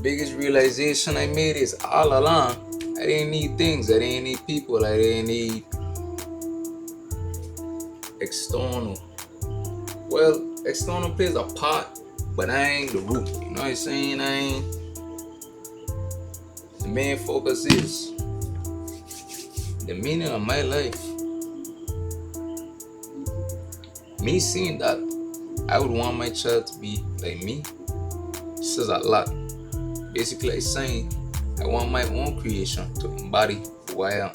biggest realization I made is all along, I didn't need things, I didn't need people, I didn't need external. Well, external plays a part, but I ain't the root. You know what I'm saying? I ain't. The main focus is the meaning of my life. Me seeing that I would want my child to be like me says a lot. Basically, I'm saying I want my own creation to embody who I am.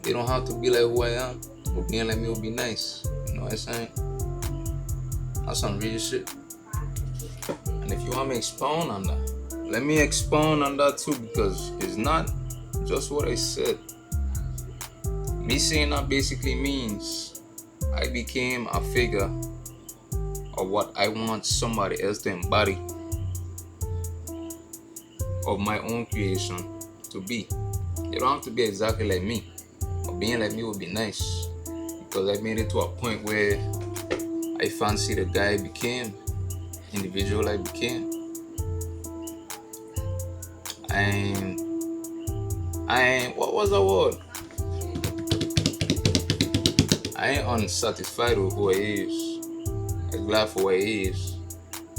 They don't have to be like who I am, but being like me would be nice. You know what I'm saying? That's some real shit. And if you want me to expound on that, let me expound on that too, because it's not just what I said. Me saying that basically means I became a figure of what I want somebody else to embody of my own creation to be. They don't have to be exactly like me, but being like me would be nice, because I made it to a point where I fancy the guy I became, individual I became. I ain't, what was the word? I ain't unsatisfied with who I is. I'm glad for who I is.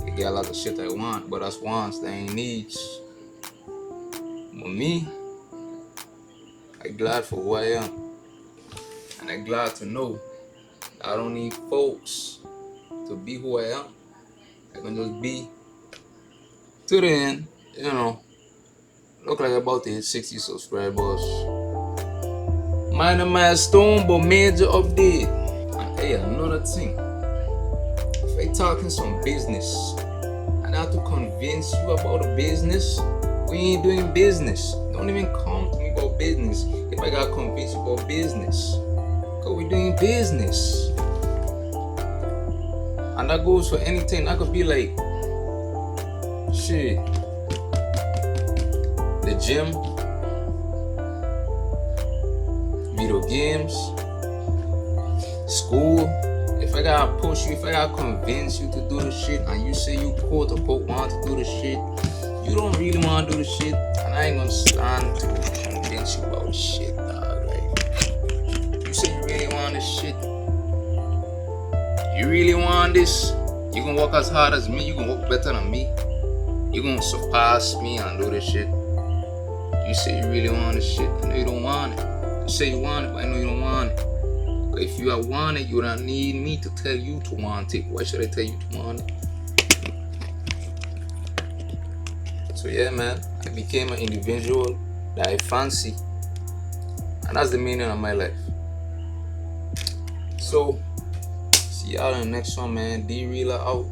I get a lot of shit I want, but that's wants, that ain't needs. But me, I'm glad for who I am. And I'm glad to know that I don't need folks to be who I am. I can just be to the end, you know. Look like about to hit 60 subscribers. Minor milestone, but major update. And hey, another thing. If I talking some business and I have to convince you about a business, we ain't doing business. Don't even come to me about business if I gotta convince you about business. Cause we're doing business. And that goes for anything. That could be like shit. The gym, video games, school. If I gotta push you, if I gotta convince you to do the shit, and you say you quote unquote want to do the shit, you don't really want to do the shit, and I ain't gonna stand to convince you about shit, dog. Like, you say you really want this shit, you really want this, you gonna work as hard as me, you gonna work better than me, you gonna surpass me and do this shit. You say you really want this shit, I know you don't want it. You say you want it, but I know you don't want it. But if you want it, you don't need me to tell you to want it. Why should I tell you to want it? So yeah, man, I became an individual that I fancy. And that's the meaning of my life. So, see y'all in the next one, man. D-Realer out.